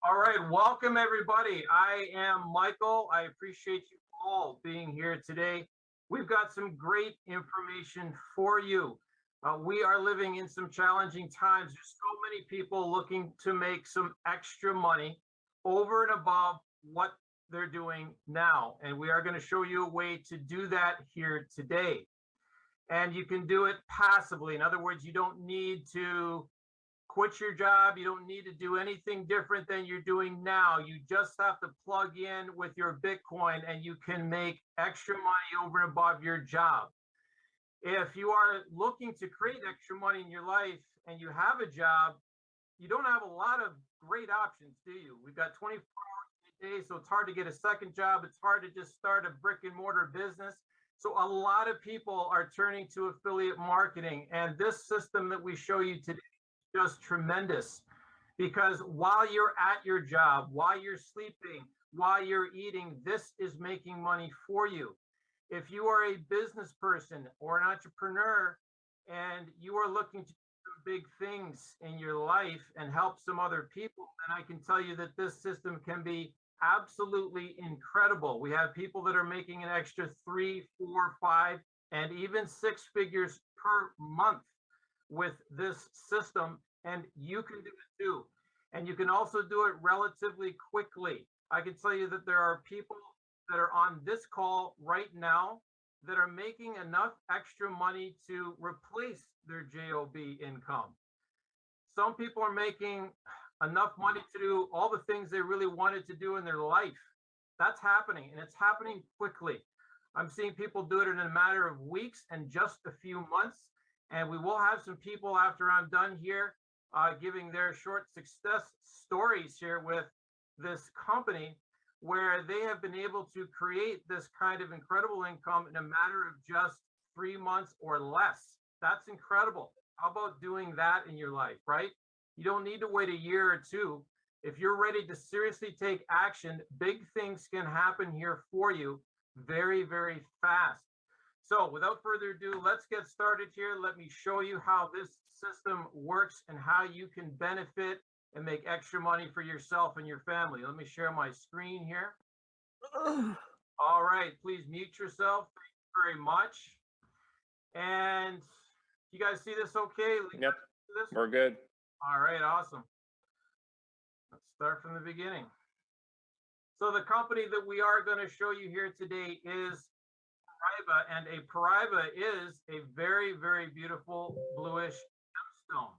All right, welcome everybody. I am Michael. I appreciate you all being here today. We've got some great information for you. We are living in some challenging times. There's so many people looking to make some extra money over and above what they're doing now. And we are going to show you a way to do that here today. And you can do it passively. In other words, you don't need to quit your job. You don't need to do anything different than you're doing now. You just have to plug in with your Bitcoin and you can make extra money over and above your job. If you are looking to create extra money in your life and you have a job, you don't have a lot of great options, do you? We've got 24 hours a day, so it's hard to get a second job. It's hard to just start a brick and mortar business. So a lot of people are turning to affiliate marketing, and this system that we show you today just tremendous, because while you're at your job, while you're sleeping, while you're eating, this is making money for you. If you are a business person or an entrepreneur and you are looking to do big things in your life and help some other people, then I can tell you that this system can be absolutely incredible. We have people that are making an extra 3, 4, 5, and even 6 figures per month with this system, and you can do it too. And you can also do it relatively quickly. I can tell you that there are people that are on this call right now that are making enough extra money to replace their job income. Some people are making enough money to do all the things they really wanted to do in their life. That's happening, and it's happening quickly. I'm seeing people do it in a matter of weeks and just a few months. And we will have some people after I'm done here giving their short success stories here with this company where they have been able to create this kind of incredible income in a matter of just 3 months or less. That's incredible. How about doing that in your life, right? You don't need to wait a year or two. If you're ready to seriously take action, big things can happen here for you very, very fast. So without further ado, let's get started here. Let me show you how this system works and how you can benefit and make extra money for yourself and your family. Let me share my screen here. All right, please mute yourself. Thank you very much. And you guys see this okay? Yep, we're good. All right, awesome. Let's start from the beginning. So the company that we are going to show you here today is Paraiba, and a Paraiba is a very, very beautiful bluish gemstone.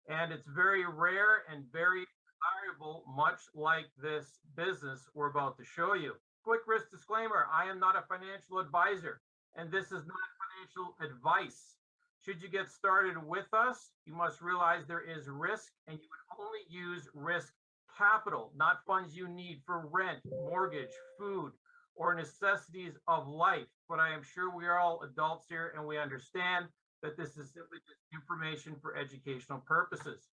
And it's very rare and very desirable, much like this business we're about to show you. Quick risk disclaimer, I am not a financial advisor, and this is not financial advice. Should you get started with us, you must realize there is risk, and you would only use risk capital, not funds you need for rent, mortgage, food, or necessities of life. But I am sure we are all adults here and we understand that this is simply just information for educational purposes.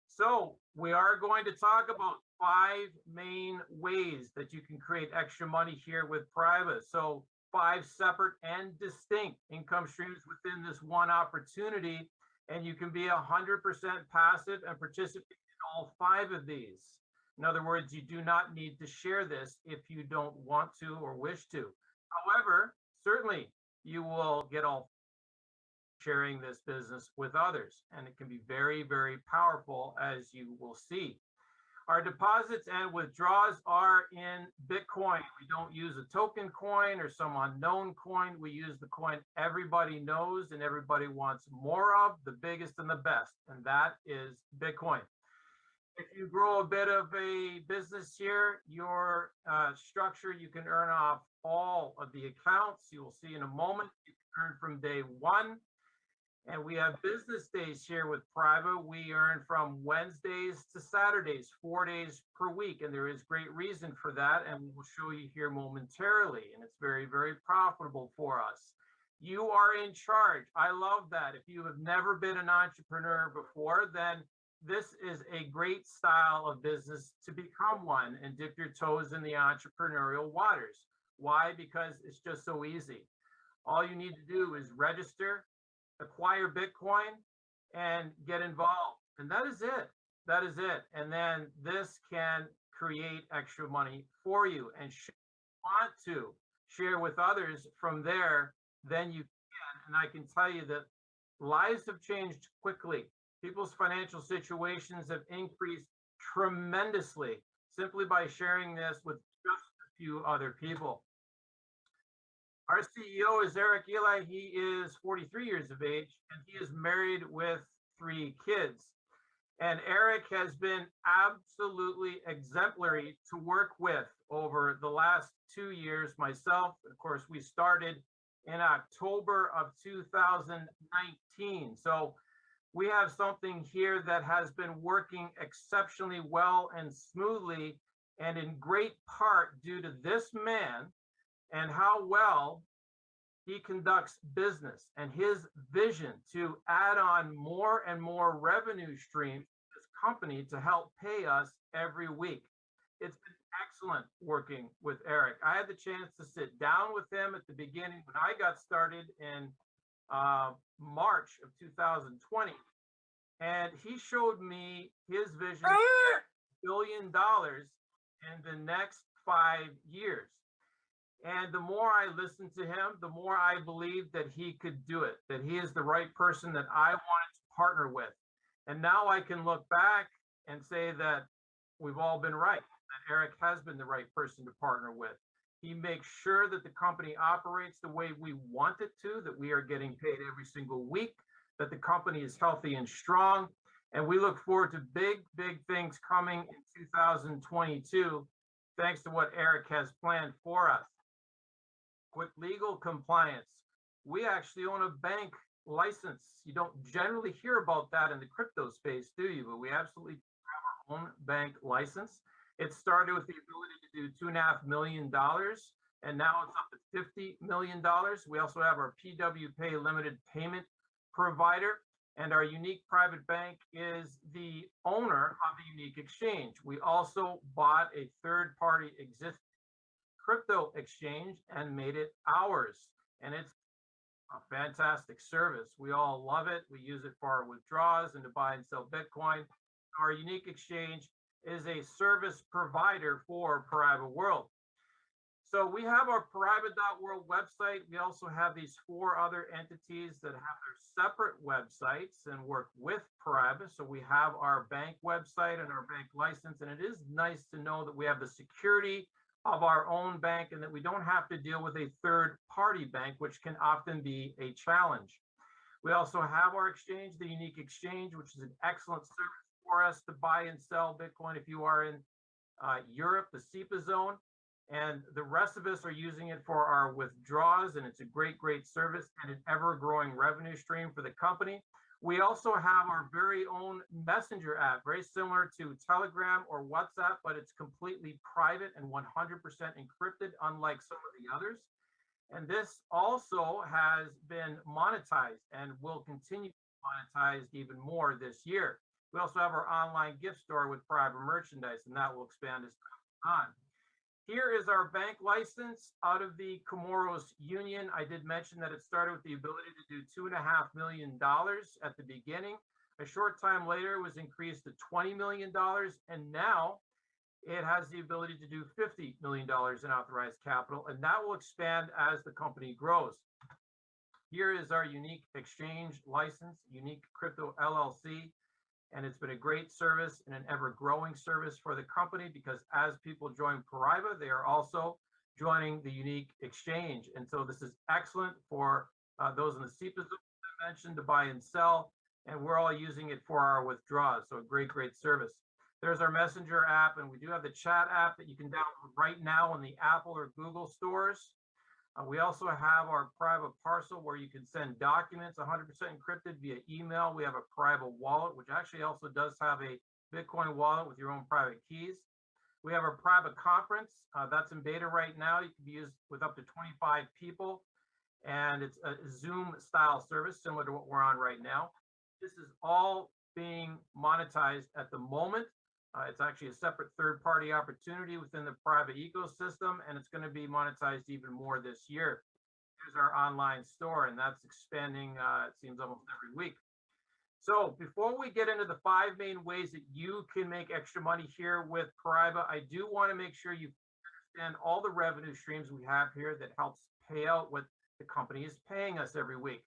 So we are going to talk about 5 main ways that you can create extra money here with Paraiba. So 5 separate and distinct income streams within this one opportunity, and you can be 100% passive and participate in all 5 of these. In other words, you do not need to share this if you don't want to or wish to. However, certainly you will get all sharing this business with others, and it can be very, very powerful, as you will see. Our deposits and withdrawals are in Bitcoin. We don't use a token coin or some unknown coin. We use the coin everybody knows and everybody wants more of, the biggest and the best, and that is Bitcoin. If you grow a bit of a business here, your structure, you can earn off all of the accounts. You will see in a moment, you can earn from day 1. And we have business days here with Paraiba. We earn from Wednesdays to Saturdays, 4 days per week. And there is great reason for that. And we'll show you here momentarily. And it's very, very profitable for us. You are in charge. I love that. If you have never been an entrepreneur before, then this is a great style of business to become one and dip your toes in the entrepreneurial waters. Why? Because it's just so easy. All you need to do is register, acquire Bitcoin, and get involved. And that is it. that is it. And then this can create extra money for you. And should you want to share with others from there, then you can. And I can tell you that lives have changed quickly. People's financial situations have increased tremendously simply by sharing this with just a few other people. Our CEO is Eric Eli. He is 43 years of age and he is married with 3 kids. And Eric has been absolutely exemplary to work with over the last 2 years. Myself, of course, we started in October of 2019. So we have something here that has been working exceptionally well and smoothly, and in great part due to this man and how well he conducts business and his vision to add on more and more revenue streams to this company to help pay us every week. It's been excellent working with Eric. I had the chance to sit down with him at the beginning when I got started in March of 2020, and he showed me his vision of $1 billion in the next 5 years. And the more I listened to him, the more I believed that he could do it, that he is the right person that I wanted to partner with. And now I can look back and say that we've all been right, that Eric has been the right person to partner with. He makes sure that the company operates the way we want it to, that we are getting paid every single week, that the company is healthy and strong. And we look forward to big, big things coming in 2022, thanks to what Eric has planned for us. Quick legal compliance. We actually own a bank license. You don't generally hear about that in the crypto space, do you? But we absolutely have our own bank license. It started with the ability to do $2.5 million, and now it's up to $50 million. We also have our PW Pay limited payment provider, and our unique private bank is the owner of the unique exchange. We also bought a third-party existing crypto exchange and made it ours, and it's a fantastic service. We all love it. We use it for our withdrawals and to buy and sell Bitcoin. Our unique exchange is a service provider for Paraiba World. So we have our Paraiba.world website. We also have these 4 other entities that have their separate websites and work with Paraiba. So we have our bank website and our bank license, and it is nice to know that we have the security of our own bank and that we don't have to deal with a third-party bank, which can often be a challenge. We also have our exchange, the Unique Exchange, which is an excellent service for us to buy and sell Bitcoin if you are in Europe, the SEPA zone. And the rest of us are using it for our withdrawals, and it's a great, great service and an ever-growing revenue stream for the company. We also have our very own messenger app, very similar to Telegram or WhatsApp, but it's completely private and 100% encrypted, unlike some of the others. And this also has been monetized and will continue to be monetized even more this year. We also have our online gift store with Paraiba merchandise, and that will expand as time goes on. Here is our bank license out of the Comoros Union. I did mention that it started with the ability to do $2.5 million at the beginning. A short time later, it was increased to $20 million, and now it has the ability to do $50 million in authorized capital, and that will expand as the company grows. Here is our unique exchange license, Unique Crypto LLC. And it's been a great service and an ever-growing service for the company, because as people join Paraiba, they are also joining the Unique Exchange. And so this is excellent for those in the SEPA I mentioned to buy and sell, and we're all using it for our withdrawals. So a great, great service. There's our messenger app, and we do have the chat app that you can download right now in the Apple or Google stores. We also have our Paraiba parcel where you can send documents 100% encrypted via email. We have a Paraiba wallet, which actually also does have a Bitcoin wallet with your own private keys. We have our Paraiba conference. That's in beta right now. You can be used with up to 25 people, and it's a Zoom style service similar to what we're on right now. This is all being monetized at the moment. It's actually a separate third-party opportunity within the Paraiba ecosystem, and it's going to be monetized even more this year. Here's our online store, and that's expanding, it seems, almost every week. So before we get into the 5 main ways that you can make extra money here with Paraiba, I do want to make sure you understand all the revenue streams we have here that helps pay out what the company is paying us every week.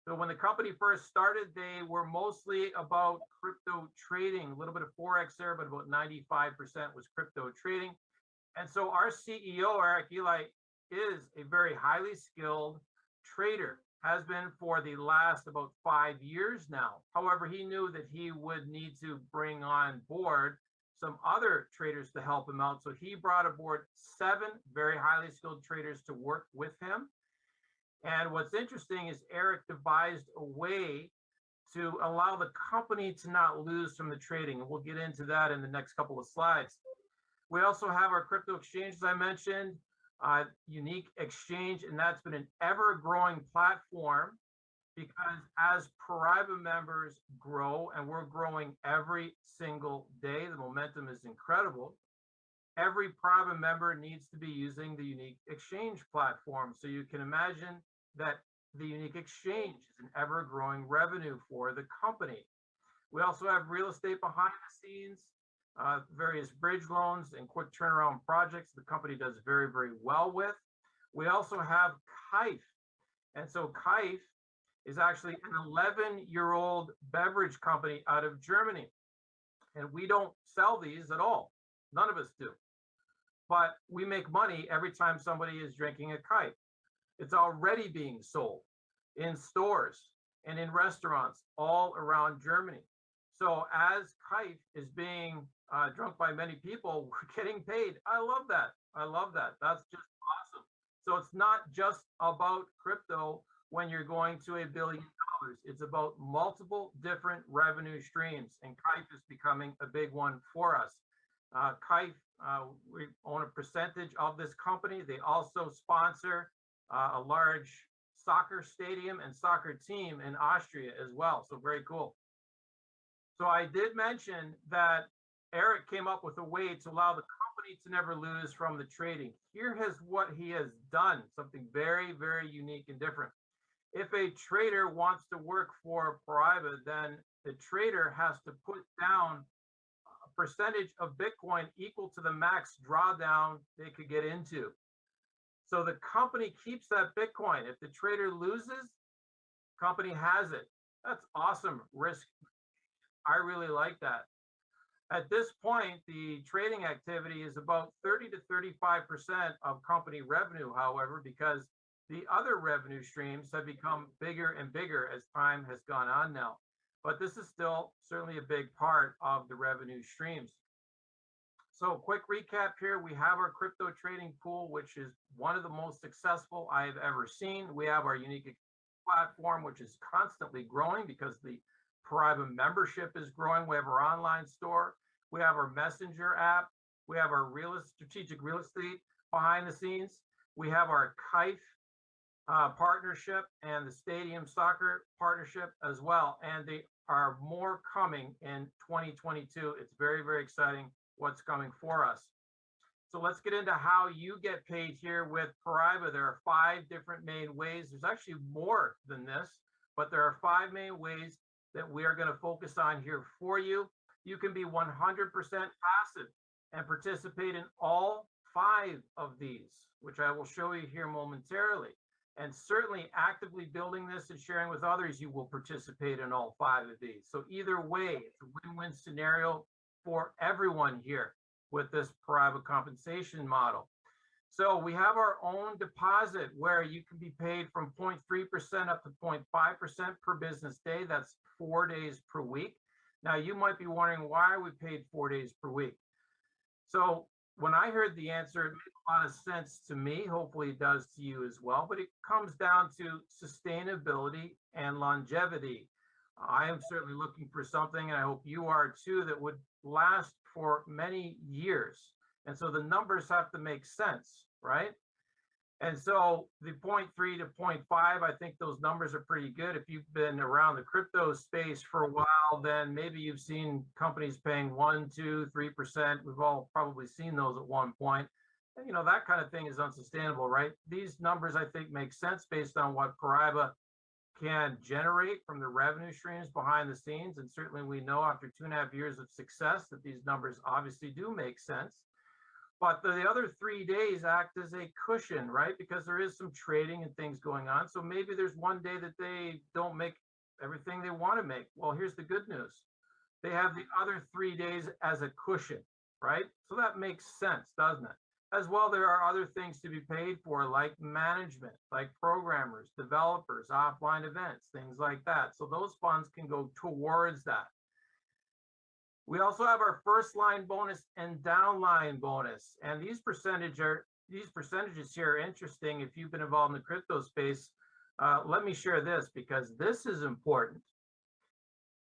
So when the company first started, they were mostly about crypto trading, a little bit of Forex there, but about 95% was crypto trading. And so our CEO, Eric Eli, is a very highly skilled trader, has been for the last about 5 years now. However, he knew that he would need to bring on board some other traders to help him out. So he brought aboard 7 very highly skilled traders to work with him. And what's interesting is Eric devised a way to allow the company to not lose from the trading. And we'll get into that in the next couple of slides. We also have our crypto exchange, as I mentioned, unique exchange, and that's been an ever-growing platform because as Paraiba members grow, and we're growing every single day, the momentum is incredible. Every Paraiba member needs to be using the unique exchange platform. So you can imagine that the unique exchange is an ever-growing revenue for the company. We also have real estate behind the scenes, various bridge loans and quick turnaround projects the company does very, very well with. We also have Kaif. And so Kaif is actually an 11-year-old beverage company out of Germany. And we don't sell these at all. None of us do. But we make money every time somebody is drinking a Kaif. It's already being sold in stores and in restaurants all around Germany. So as Kaif is being drunk by many people, we're getting paid. I love that. I love that. That's just awesome. So it's not just about crypto when you're going to $1 billion. It's about multiple different revenue streams, and Kaif is becoming a big one for us. Kaif, we own a percentage of this company. They also sponsor a large soccer stadium and soccer team in Austria as well. So very cool. So I did mention that Eric came up with a way to allow the company to never lose from the trading. Here is what he has done, something very, very unique and different. If a trader wants to work for Paraiba, then the trader has to put down a percentage of Bitcoin equal to the max drawdown they could get into. So the company keeps that Bitcoin. If the trader loses, company has it. That's awesome risk. I really like that. At this point, the trading activity is about 30 to 35% of company revenue, however, because the other revenue streams have become bigger and bigger as time has gone on now. But this is still certainly a big part of the revenue streams. So quick recap here, we have our crypto trading pool, which is one of the most successful I have ever seen. We have our unique platform, which is constantly growing because the Paraiba membership is growing. We have our online store. We have our messenger app. We have our strategic real estate behind the scenes. We have our Kaif partnership and the stadium soccer partnership as well. And they are more coming in 2022. It's very, very exciting what's coming for us. So let's get into how you get paid here with Paraiba. There are 5 different main ways. There's actually more than this, but there are 5 main ways that we are going to focus on here for you. You can be 100% passive and participate in all 5 of these, which I will show you here momentarily. And certainly actively building this and sharing with others, you will participate in all 5 of these. So either way, it's a win-win scenario for everyone here with this Paraiba compensation model. So we have our own deposit where you can be paid from 0.3% up to 0.5% per business day. That's 4 days per week. Now you might be wondering, why are we paid 4 days per week? So when I heard the answer, it made a lot of sense to me. Hopefully it does to you as well, but it comes down to sustainability and longevity. I am certainly looking for something, and I hope you are too, that would last for many years. And so the numbers have to make sense, right? And so the 0.3 to 0.5, I think those numbers are pretty good. If you've been around the crypto space for a while, then maybe you've seen companies paying 1, 2, 3%. We've all probably seen those at one point. And, you know, that kind of thing is unsustainable, right? These numbers, I think, make sense based on what Paraiba can generate from the revenue streams behind the scenes. And certainly we know after 2.5 years of success that these numbers obviously do make sense. But the other 3 days act as a cushion, right? Because there is some trading and things going on. So maybe there's one day that they don't make everything they want to make. Well, here's the good news. They have the other 3 days as a cushion, right? So that makes sense, doesn't it? As well, there are other things to be paid for, like management, like programmers, developers, offline events, things like that. So those funds can go towards that. We also have our first line bonus and downline bonus. And these percentages here are interesting. If you've been involved in the crypto space, let me share this because this is important.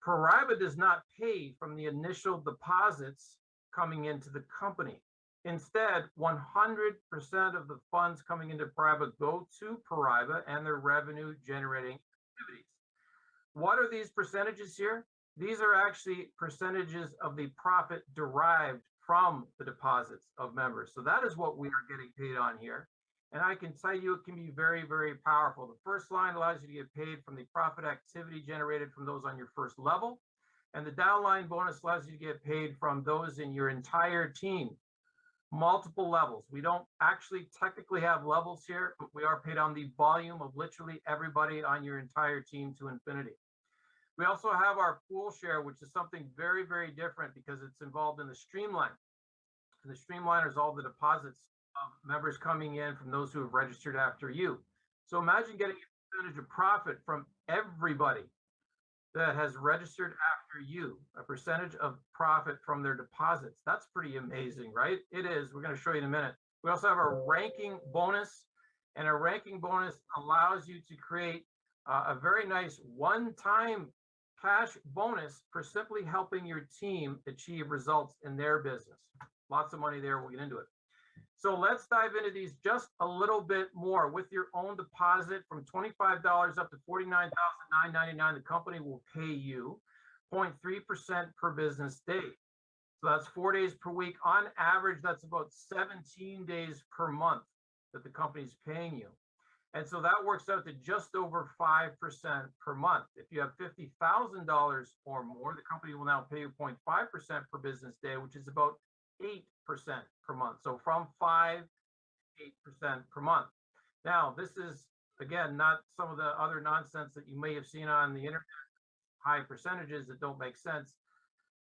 Paraiba does not pay from the initial deposits coming into the company. Instead, 100% of the funds coming into Paraiba go to Paraiba and their revenue generating activities. What are these percentages here? These are actually percentages of the profit derived from the deposits of members. So that is what we are getting paid on here. And I can tell you it can be very, very powerful. The first line allows you to get paid from the profit activity generated from those on your first level. And the downline bonus allows you to get paid from those in your entire team. Multiple levels. We don't actually technically have levels here, but we are paid on the volume of literally everybody on your entire team to infinity. We also have our pool share, which is something very, very different because it's involved in the streamline. And the streamliner is all the deposits of members coming in from those who have registered after you. So imagine getting a percentage of profit from everybody that has registered after you, a percentage of profit from their deposits. That's pretty amazing, right? It is. We're going to show you in a minute. We also have a ranking bonus, and a ranking bonus allows you to create a very nice one-time cash bonus for simply helping your team achieve results in their business. Lots of money there. We'll get into it. So let's dive into these just a little bit more. With your own deposit from $25 up to $49,999, the company will pay you 0.3% per business day. So that's 4 days per week. On average, that's about 17 days per month that the company's paying you. And so that works out to just over 5% per month. If you have $50,000 or more, the company will now pay you 0.5% per business day, which is about 8% per month. So from 5 to 8% per month. Now, this is, again, not some of the other nonsense that you may have seen on the internet, high percentages that don't make sense.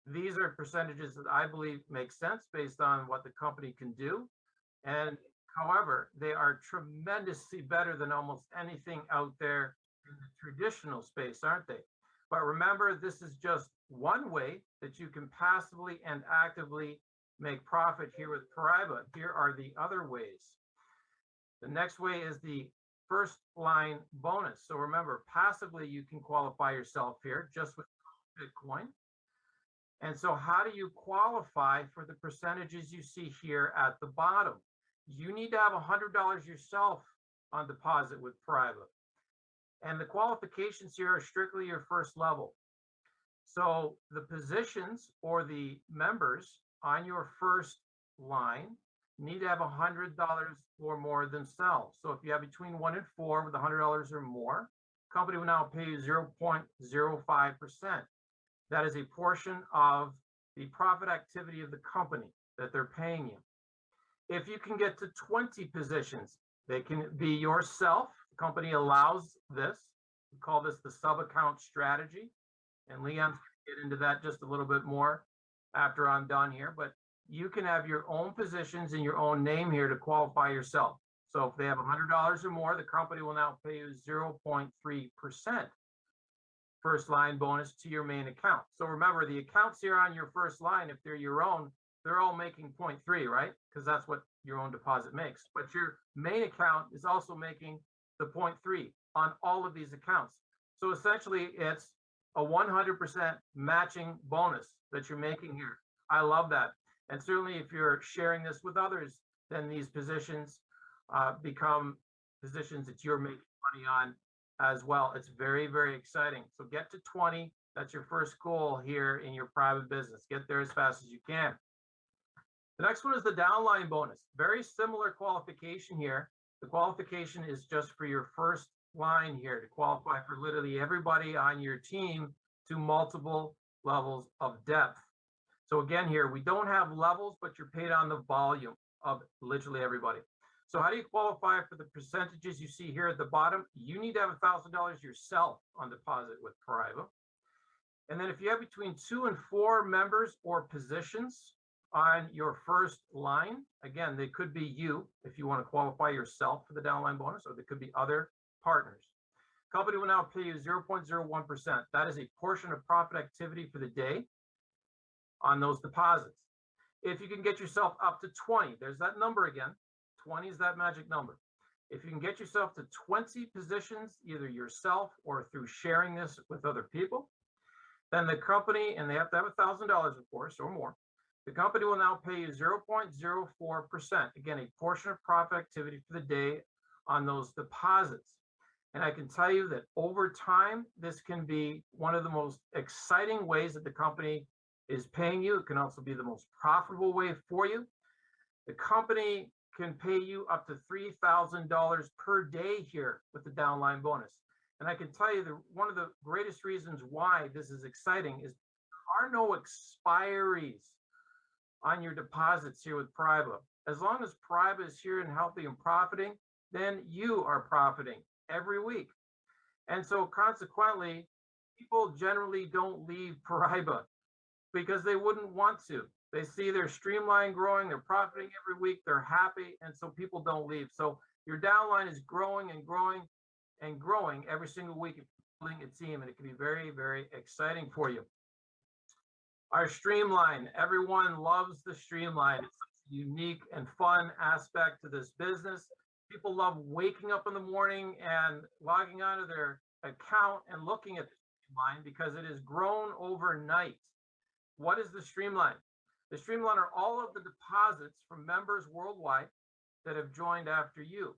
These are percentages that I believe make sense based on what the company can do. And however, they are tremendously better than almost anything out there in the traditional space, aren't they? But remember, this is just one way that you can passively and actively make profit here with Paraiba. Here are the other ways. The next way is the first line bonus. So remember, passively, you can qualify yourself here just with Bitcoin. And so how do you qualify for the percentages you see here at the bottom? You need to have $100 yourself on deposit with Paraiba. And the qualifications here are strictly your first level. So the positions or the members on your first line need to have $100 or more themselves. So if you have between 1 and 4 with $100 or more, company will now pay you 0.05%. That is a portion of the profit activity of the company that they're paying you. If you can get to 20 positions, they can be yourself. The company allows this. We call this the sub-account strategy. And Leon's going to get into that just a little bit more after I'm done here. But you can have your own positions in your own name here to qualify yourself. So if they have $100 or more, the company will now pay you 0.3% first line bonus to your main account. So remember, the accounts here on your first line, if they're your own, they're all making 0.3, right? Because that's what your own deposit makes. But your main account is also making the 0.3 on all of these accounts. So essentially, it's a 100% matching bonus that you're making here. I love that. And certainly if you're sharing this with others, then these positions become positions that you're making money on as well. It's very, very exciting. So get to 20. That's your first goal here in your private business. Get there as fast as you can. The next one is the downline bonus. Very similar qualification here. The qualification is just for your first line here to qualify for literally everybody on your team to multiple levels of depth. So again, here, we don't have levels, but you're paid on the volume of literally everybody. So how do you qualify for the percentages you see here at the bottom? You need to have $1,000 yourself on deposit with Paraiba. And then if you have between 2 and 4 members or positions on your first line, again, they could be you if you want to qualify yourself for the downline bonus, or they could be other partners. Company will now pay you 0.01%. That is a portion of profit activity for the day on those deposits. If you can get yourself up to 20, there's that number again. 20 is that magic number. If you can get yourself to 20 positions, either yourself or through sharing this with other people, then the company, and they have to have $1,000, of course, or more, the company will now pay you 0.04%. Again, a portion of profit activity for the day on those deposits. And I can tell you that over time, this can be one of the most exciting ways that the company is paying you. It can also be the most profitable way for you. The company can pay you up to $3,000 per day here with the downline bonus. And I can tell you that one of the greatest reasons why this is exciting is there are no expiries on your deposits here with Paraiba. As long as Paraiba is here and healthy and profiting, then you are profiting every week. And so consequently, people generally don't leave Paraiba because they wouldn't want to. They see their streamline growing, they're profiting every week, they're happy, and so people don't leave. So your downline is growing and growing and growing every single week, building a team, and it can be very, very exciting for you. Our streamline, everyone loves the streamline. It's a unique and fun aspect to this business. People love waking up in the morning and logging onto their account and looking at the streamline because it has grown overnight. What is the streamline? The streamline are all of the deposits from members worldwide that have joined after you.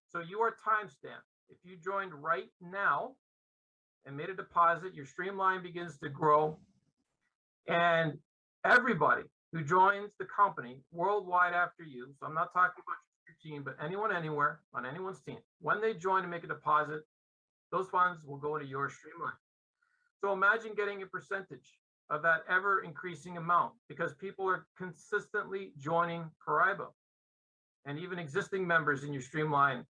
So you are timestamped. If you joined right now and made a deposit, your streamline begins to grow. And everybody who joins the company worldwide after you, so I'm not talking about your team, but anyone, anywhere, on anyone's team, when they join and make a deposit, those funds will go into your streamline. So imagine getting a percentage of that ever increasing amount because people are consistently joining Paraiba. And even existing members in your streamline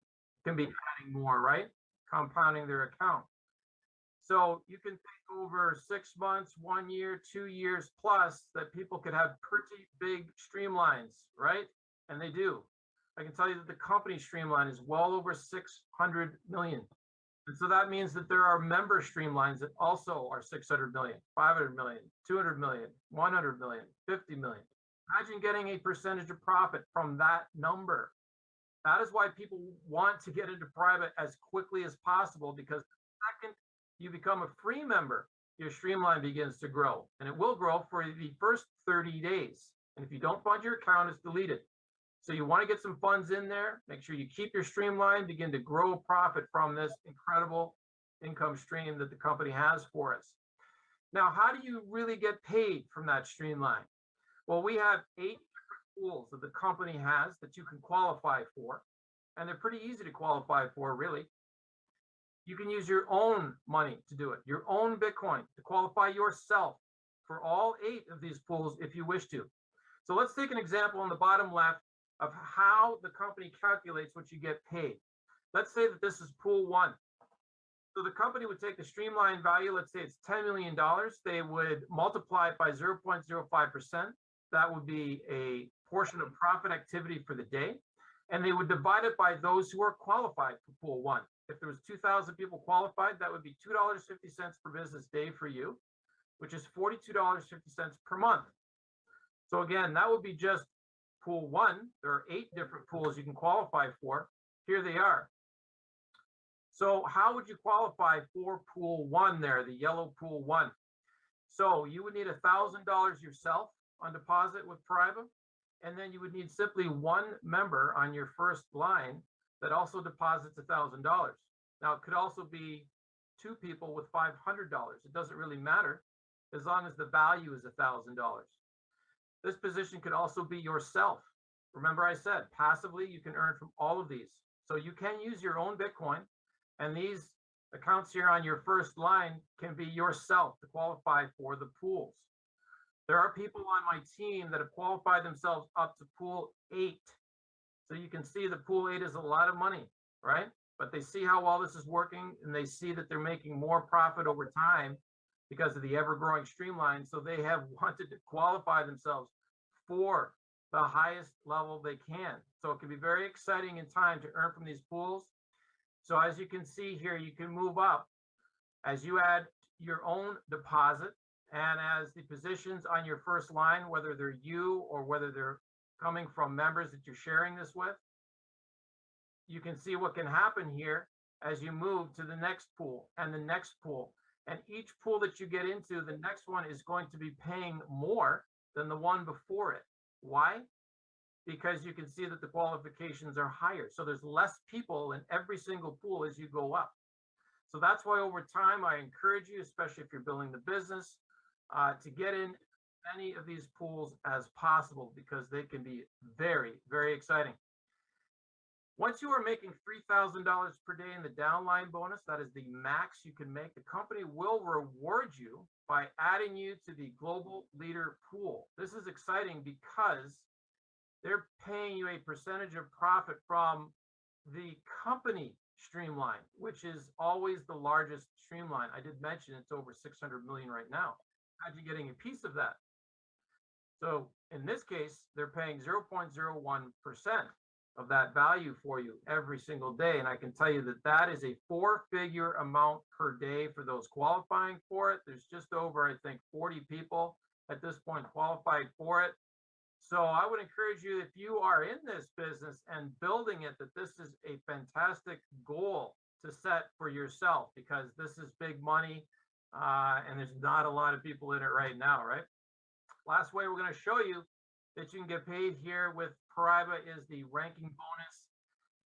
can be adding more, right? Compounding their account. So you can think over 6 months, 1 year, 2 years plus that people could have pretty big streamlines, right? And they do. I can tell you that the company streamline is well over 600 million. And so that means that there are member streamlines that also are 600 million, 500 million, 200 million, 100 million, 50 million. Imagine getting a percentage of profit from that number. That is why people want to get into private as quickly as possible, because the second you become a free member, your streamline begins to grow, and it will grow for the first 30 days. And if you don't fund your account, it's deleted. So you want to get some funds in there, make sure you keep your streamline, begin to grow profit from this incredible income stream that the company has for us. Now, how do you really get paid from that streamline? Well, we have 8 different pools that the company has that you can qualify for, and they're pretty easy to qualify for, really. You can use your own money to do it, your own Bitcoin to qualify yourself for all 8 of these pools if you wish to. So let's take an example on the bottom left of how the company calculates what you get paid. Let's say that this is pool 1. So the company would take the streamline value, let's say it's $10 million. They would multiply it by 0.05%. That would be a portion of profit activity for the day. And they would divide it by those who are qualified for pool 1. If there was 2,000 people qualified, that would be $2.50 per business day for you, which is $42.50 per month. So again, that would be just pool 1. There are 8 different pools you can qualify for. Here they are. So how would you qualify for pool 1 there, the yellow pool 1? So you would need $1,000 yourself on deposit with Paraiba, and then you would need simply 1 member on your first line that also deposits $1,000. Now, it could also be 2 people with $500. It doesn't really matter as long as the value is $1,000. This position could also be yourself. Remember I said, passively, you can earn from all of these. So you can use your own Bitcoin And these accounts here on your first line can be yourself to qualify for the pools. There are people on my team that have qualified themselves up to pool 8. So you can see the pool 8 is a lot of money, right? But they see how well this is working, and they see that they're making more profit over time because of the ever-growing streamline. So they have wanted to qualify themselves for the highest level they can. So it can be very exciting in time to earn from these pools. So as you can see here, you can move up as you add your own deposit, and as the positions on your first line, whether they're you or whether they're coming from members that you're sharing this with, you can see what can happen here as you move to the next pool and the next pool. And each pool that you get into, the next one is going to be paying more than the one before it. Why? Because you can see that the qualifications are higher. So there's less people in every single pool as you go up. So that's why over time, I encourage you, especially if you're building the business, to get in as many of these pools as possible, because they can be very, very exciting. Once you are making $3,000 per day in the downline bonus, that is the max you can make, the company will reward you by adding you to the global leader pool. This is exciting because they're paying you a percentage of profit from the company streamline, which is always the largest streamline. I did mention it's over 600 million right now. Imagine getting a piece of that. So in this case, they're paying 0.01% of that value for you every single day. And I can tell you that that is a 4-figure amount per day for those qualifying for it. There's just over, I think, 40 people at this point qualified for it. So I would encourage you, if you are in this business and building it, that this is a fantastic goal to set for yourself, because this is big money and there's not a lot of people in it right now, right? Last way we're going to show you that you can get paid here with Paraiba is the ranking bonus.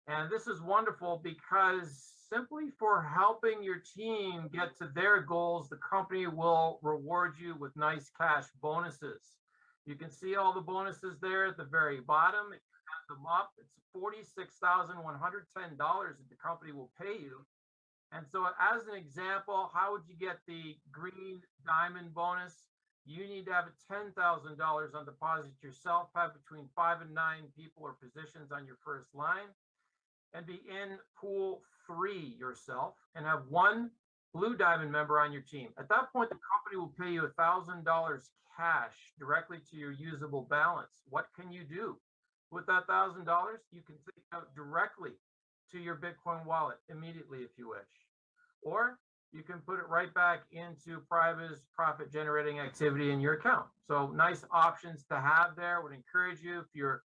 And this is wonderful because simply for helping your team get to their goals, the company will reward you with nice cash bonuses. You can see all the bonuses there at the very bottom. If you add them up, it's $46,110 that the company will pay you. And so as an example, how would you get the green diamond bonus? You need to have $10,000 on deposit yourself, have between 5 and 9 people or positions on your first line, and be in pool 3 yourself, and have 1 blue diamond member on your team. At that point, the company will pay you $1,000 cash directly to your usable balance. What can you do with that $1,000? You can take it out directly to your Bitcoin wallet immediately if you wish, or you can put it right back into Paraiba's profit generating activity in your account. So nice options to have there. Would encourage you, if you're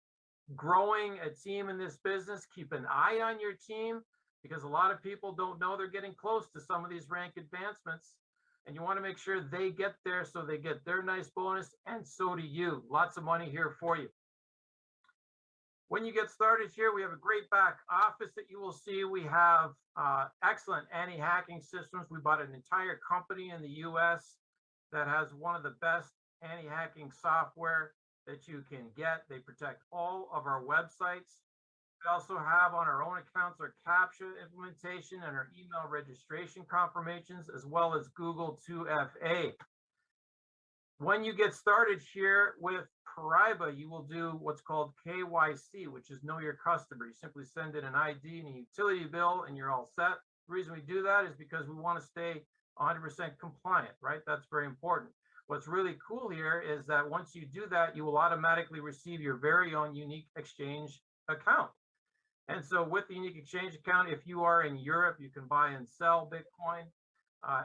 growing a team in this business, keep an eye on your team, because a lot of people don't know they're getting close to some of these rank advancements, and you want to make sure they get there so they get their nice bonus, and so do you. Lots of money here for you. When you get started here, we have a great back office that you will see. We have excellent anti-hacking systems. We bought an entire company in the US that has one of the best anti-hacking software that you can get. They protect all of our websites. We also have on our own accounts our CAPTCHA implementation and our email registration confirmations, as well as Google 2FA. When you get started here with Paraiba, you will do what's called KYC, which is Know Your Customer. You simply send in an ID and a utility bill, and you're all set. The reason we do that is because we want to stay 100% compliant, right? That's very important. What's really cool here is that once you do that, you will automatically receive your very own unique exchange account. And so with the unique exchange account, if you are in Europe, you can buy and sell Bitcoin.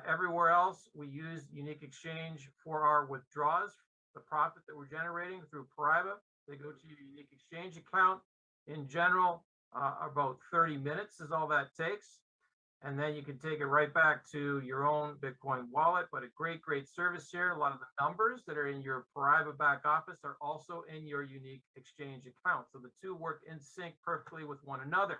Everywhere else, we use unique exchange for our withdrawals. The profit that we're generating through Paraiba, they go to your unique exchange account. In general, about 30 minutes is all that takes. And then you can take it right back to your own Bitcoin wallet. But a great, great service here. A lot of the numbers that are in your Paraiba back office are also in your unique exchange account. So the two work in sync perfectly with one another.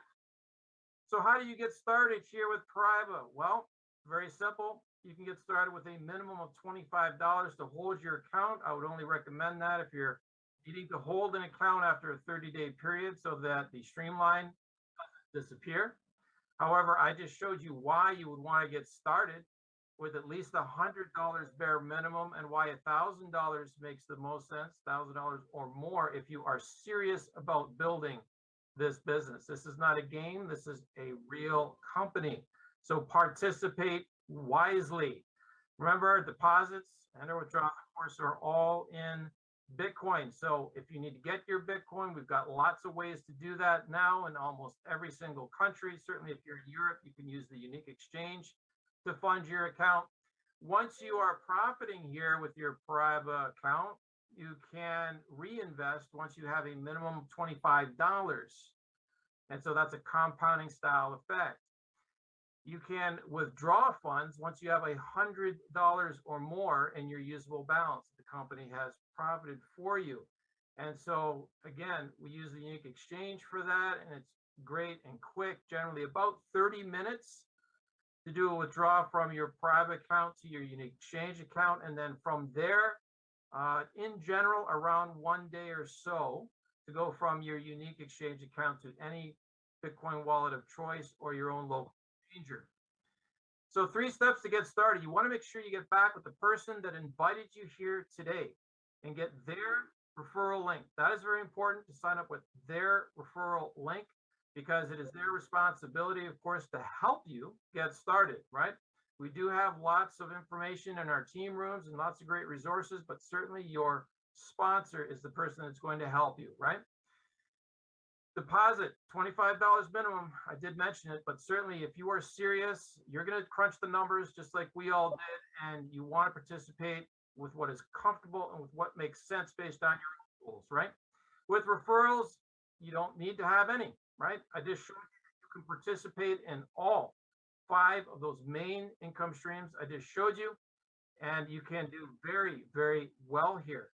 So how do you get started here with Paraiba? Well, very simple. You can get started with a minimum of $25 to hold your account. I would only recommend that if you're needing to hold an account after a 30-day period so that the streamline doesn't disappear. However, I just showed you why you would want to get started with at least $100 bare minimum, and why $1,000 makes the most sense, $1,000 or more if you are serious about building this business. This is not a game, this is a real company. So participate wisely. Remember, deposits and or withdrawals, of course, are all in Bitcoin. So if you need to get your Bitcoin, we've got lots of ways to do that now in almost every single country. Certainly, if you're in Europe, you can use the unique exchange to fund your account. Once you are profiting here with your Paraiba account, you can reinvest once you have a minimum of $25. And so that's a compounding style effect. You can withdraw funds once you have $100 or more in your usable balance. The company has profited for you. And so again, we use the unique exchange for that, and it's great and quick, generally about 30 minutes to do a withdrawal from your private account to your unique exchange account. And then from there, in general, around 1 day or so to go from your unique exchange account to any Bitcoin wallet of choice or your own local exchanger. So 3 steps to get started. You want to make sure you get back with the person that invited you here today and get their referral link. That is very important, to sign up with their referral link, because it is their responsibility, of course, to help you get started, right? We do have lots of information in our team rooms and lots of great resources, but certainly your sponsor is the person that's going to help you, right? Deposit, $25 minimum. I did mention it, but certainly if you are serious, you're going to crunch the numbers just like we all did, and you want to participate with what is comfortable and with what makes sense based on your goals, right? With referrals, you don't need to have any, right? I just showed you can participate in all 5 of those main income streams I just showed you, and you can do very, very well here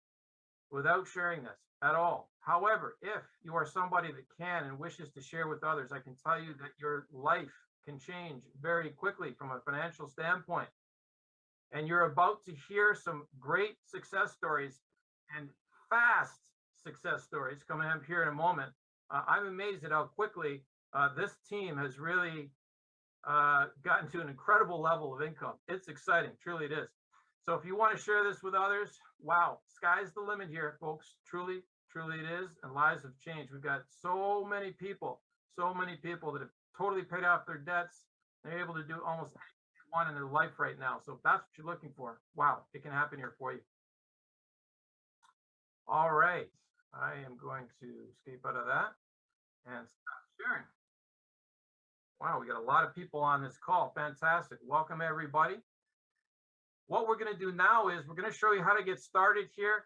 without sharing this at all. However, if you are somebody that can and wishes to share with others, I can tell you that your life can change very quickly from a financial standpoint. And you're about to hear some great success stories and fast success stories coming up here in a moment. I'm amazed at how quickly this team has really gotten to an incredible level of income. It's exciting, truly it is. So if you want to share this with others, wow, sky's the limit here, folks. Truly, truly it is, and lives have changed. We've got so many people that have totally paid off their debts. They're able to do almost anything they want in their life right now. So if that's what you're looking for, wow, it can happen here for you. All right, I am going to escape out of that and stop sharing. Wow, we got a lot of people on this call. Fantastic. Welcome, everybody. What we're going to do now is we're going to show you how to get started here.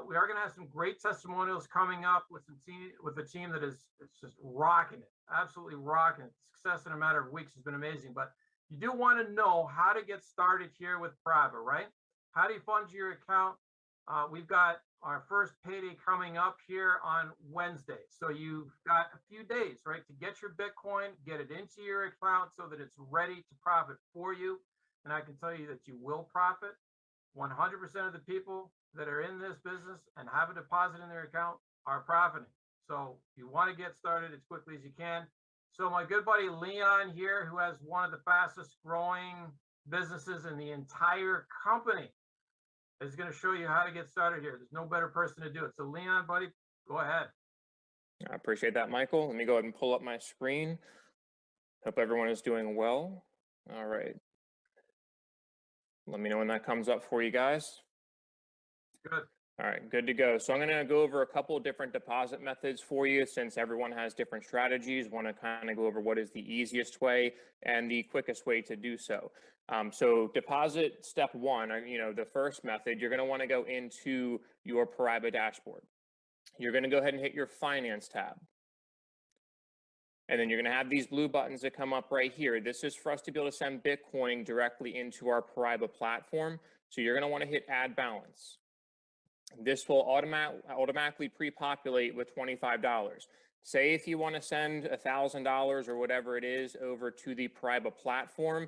We are going to have some great testimonials coming up with a team that is just rocking it, absolutely rocking it. Success in a matter of weeks has been amazing. But you do want to know how to get started here with Paraiba, right? How do you fund your account? We've got our first payday coming up here on Wednesday. So you've got a few days, right, to get your Bitcoin, get it into your account so that it's ready to profit for you. And I can tell you that you will profit. 100% of the people that are in this business and have a deposit in their account are profiting. So you want to get started as quickly as you can. So my good buddy Leon here, who has one of the fastest growing businesses in the entire company, is going to show you how to get started here. There's no better person to do it. So Leon, buddy, go ahead. I appreciate that, Michael. Let me go ahead and pull up my screen. Hope everyone is doing well. All right. Let me know when that comes up for you guys. Good. All right, good to go. So I'm going to go over a couple of different deposit methods for you, since everyone has different strategies. Want to kind of go over what is the easiest way and the quickest way to do so. So deposit step 1, the first method, you're going to want to go into your Paraiba dashboard. You're going to go ahead and hit your finance tab. And then you're going to have these blue buttons that come up right here. This is for us to be able to send Bitcoin directly into our Paraiba platform. So you're going to want to hit add balance. This will automatically pre-populate with $25. Say if you want to send $1,000 or whatever it is over to the Paraiba platform,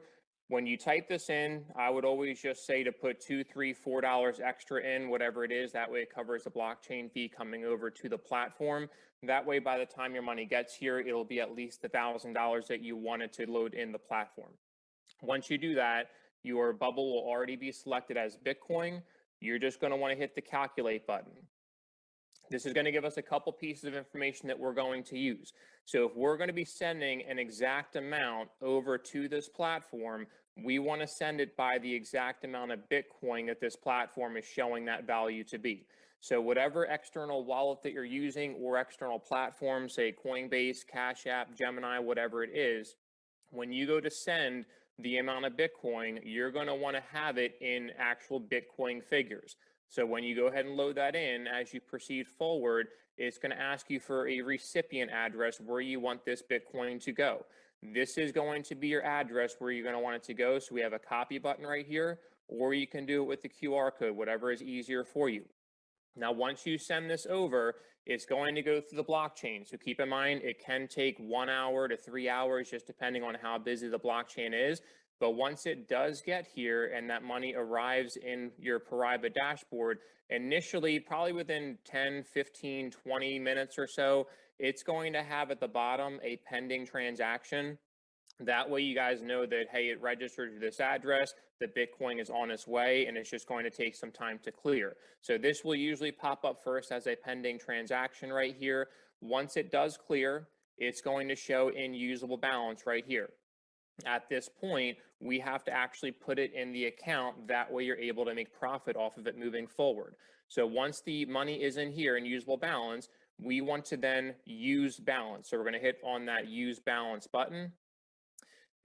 When you type this in, I would always just say to put $2, $3, $4 extra in, whatever it is. That way it covers the blockchain fee coming over to the platform. That way, by the time your money gets here, it'll be at least the $1,000 that you wanted to load in the platform. Once you do that, your bubble will already be selected as Bitcoin. You're just going to want to hit the calculate button. This is going to give us a couple pieces of information that we're going to use. So if we're going to be sending an exact amount over to this platform, we want to send it by the exact amount of Bitcoin that this platform is showing that value to be. So whatever external wallet that you're using or external platform, say Coinbase, Cash App, Gemini, whatever it is, when you go to send the amount of Bitcoin, you're going to want to have it in actual Bitcoin figures. So when you go ahead and load that in, as you proceed forward, it's going to ask you for a recipient address where you want this Bitcoin to go. This is going to be your address where you're going to want it to go. So we have a copy button right here, or you can do it with the QR code, whatever is easier for you. Now, once you send this over, it's going to go through the blockchain. So keep in mind, it can take 1 hour to 3 hours, just depending on how busy the blockchain is. But once it does get here and that money arrives in your Paraiba dashboard, initially, probably within 10, 15, 20 minutes or so, it's going to have at the bottom a pending transaction. That way you guys know that, hey, it registered to this address, the Bitcoin is on its way, and it's just going to take some time to clear. So this will usually pop up first as a pending transaction right here. Once it does clear, it's going to show in usable balance right here. At this point, we have to actually put it in the account. That way you're able to make profit off of it moving forward. So once the money is in here in usable balance, we want to then use balance. So we're going to hit on that use balance button.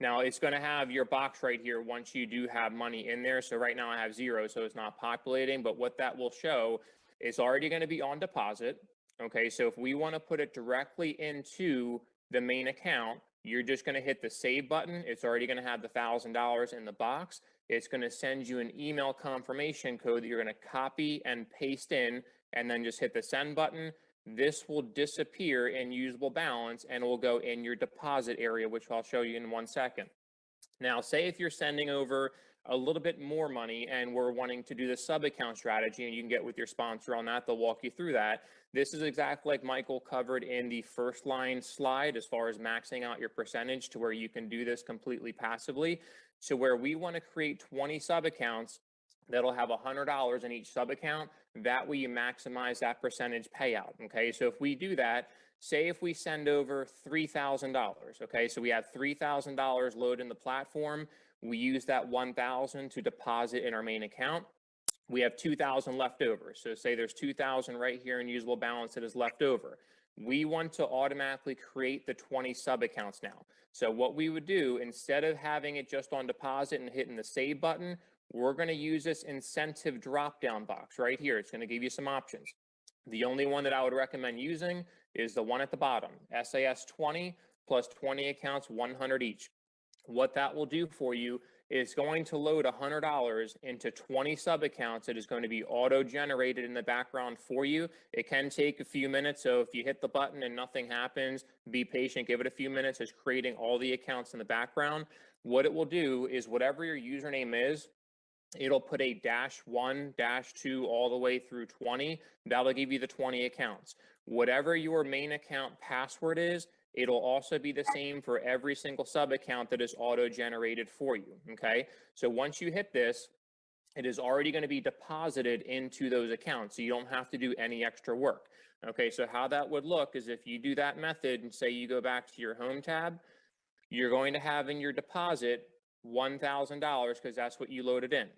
Now it's going to have your box right here once you do have money in there. So right now I have 0, so it's not populating, but what that will show is already going to be on deposit. Okay, so if we want to put it directly into the main account, you're just going to hit the save button. It's already going to have the $1,000 in the box. It's going to send you an email confirmation code that you're going to copy and paste in, and then just hit the send button. This will disappear in usable balance and will go in your deposit area, which I'll show you in 1 second. Now, say if you're sending over a little bit more money and we're wanting to do the sub-account strategy, and you can get with your sponsor on that, they'll walk you through that. This is exactly like Michael covered in the first line slide as far as maxing out your percentage to where you can do this completely passively. So where we want to create 20 sub-accounts that'll have $100 in each sub-account, that way you maximize that percentage payout, okay? So if we do that, say if we send over $3,000, okay? So we have $3,000 loaded in the platform. We use that $1,000 to deposit in our main account. We have $2,000 left over. So say there's $2,000 right here in usable balance that is left over. We want to automatically create the 20 sub-accounts now. So what we would do, instead of having it just on deposit and hitting the save button, we're going to use this incentive drop-down box right here. It's going to give you some options. The only one that I would recommend using is the one at the bottom, SAS 20 plus 20 accounts, 100 each. What that will do for you is going to load $100 into 20 sub-accounts that is going to be auto-generated in the background for you. It can take a few minutes, so if you hit the button and nothing happens, be patient, give it a few minutes. It's creating all the accounts in the background. What it will do is whatever your username is, it'll put a -1, -2, all the way through 20. That'll give you the 20 accounts. Whatever your main account password is, it'll also be the same for every single sub account that is auto-generated for you, okay? So once you hit this, it is already going to be deposited into those accounts. So you don't have to do any extra work. Okay, so how that would look is if you do that method and say you go back to your home tab, you're going to have in your deposit $1,000 because that's what you loaded in.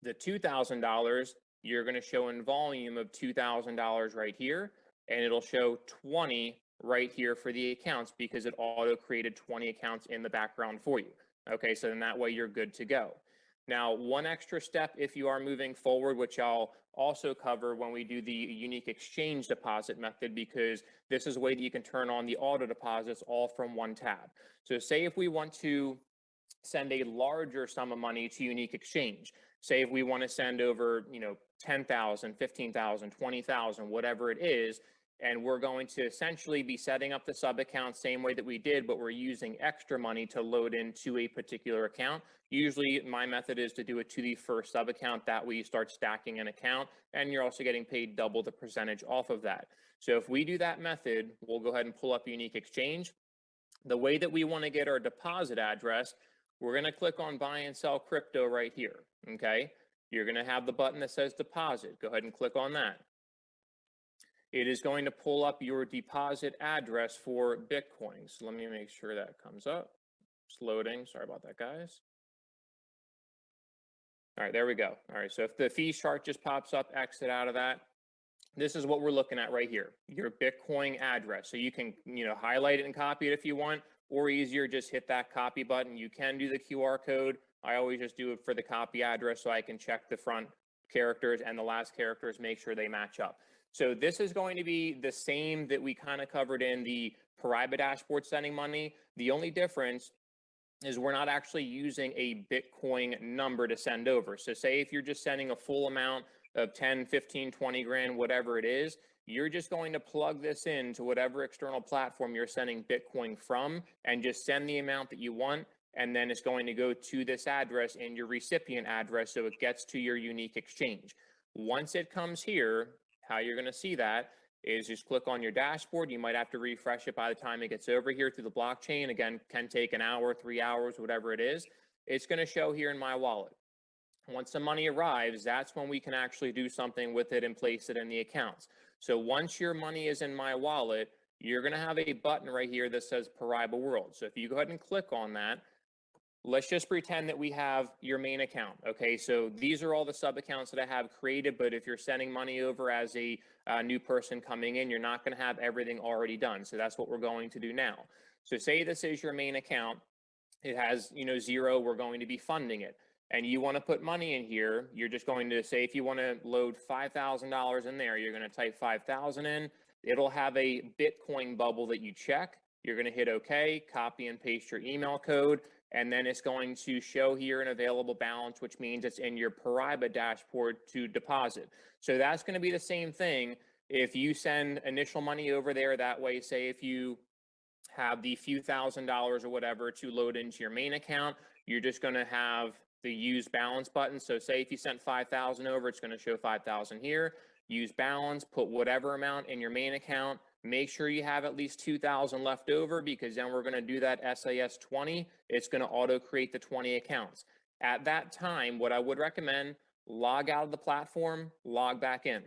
The $2,000 you're going to show in volume of $2,000 right here, and it'll show 20 right here for the accounts because it auto created 20 accounts in the background for you. Okay, so then that way you're good to go. Now, one extra step if you are moving forward, which I'll also cover when we do the unique exchange deposit method, because this is a way that you can turn on the auto deposits all from one tab. So say if we want to send a larger sum of money to unique exchange, say if we want to send over, 10,000, 15,000, 20,000, whatever it is, and we're going to essentially be setting up the sub account same way that we did, but we're using extra money to load into a particular account. Usually my method is to do it to the first sub account. That way you start stacking an account, and you're also getting paid double the percentage off of that. So if we do that method, we'll go ahead and pull up Unique Exchange. The way that we want to get our deposit address, we're going to click on buy and sell crypto right here. Okay. You're going to have the button that says deposit. Go ahead and click on that. It is going to pull up your deposit address for Bitcoin. So let me make sure that comes up. It's loading. Sorry about that, guys. All right, there we go. All right, so if the fee chart just pops up, exit out of that. This is what we're looking at right here, your Bitcoin address. So you can, highlight it and copy it if you want, or easier, just hit that copy button. You can do the QR code. I always just do it for the copy address so I can check the front characters and the last characters, make sure they match up. So this is going to be the same that we kind of covered in the Paraiba dashboard sending money. The only difference is we're not actually using a Bitcoin number to send over. So say if you're just sending a full amount of 10, 15, 20 grand, whatever it is, you're just going to plug this into whatever external platform you're sending Bitcoin from and just send the amount that you want. And then it's going to go to this address in your recipient address, so it gets to your unique exchange. Once it comes here, how you're going to see that is just click on your dashboard. You might have to refresh it by the time it gets over here through the blockchain. Again, can take an hour, 3 hours, whatever it is. It's going to show here in my wallet. Once the money arrives, that's when we can actually do something with it and place it in the accounts. So once your money is in my wallet, you're going to have a button right here that says Paraiba World. So if you go ahead and click on that, let's just pretend that we have your main account. Okay, so these are all the sub accounts that I have created, but if you're sending money over as a new person coming in, you're not going to have everything already done. So that's what we're going to do now. So say this is your main account. It has, 0, we're going to be funding it. And you want to put money in here, you're just going to say, if you want to load $5,000 in there, you're going to type 5,000 in. It'll have a Bitcoin bubble that you check. You're going to hit OK, copy and paste your email code, and then it's going to show here an available balance, which means it's in your Paraiba dashboard to deposit. So that's going to be the same thing if you send initial money over there. That way, say if you have the few $1,000s or whatever to load into your main account, you're just going to have the use balance button. So say if you sent 5,000 over, it's going to show 5,000 here. Use balance, put whatever amount in your main account. Make sure you have at least 2,000 left over, because then we're going to do that SAS 20. It's going to auto create the 20 accounts. At that time, what I would recommend, log out of the platform, log back in.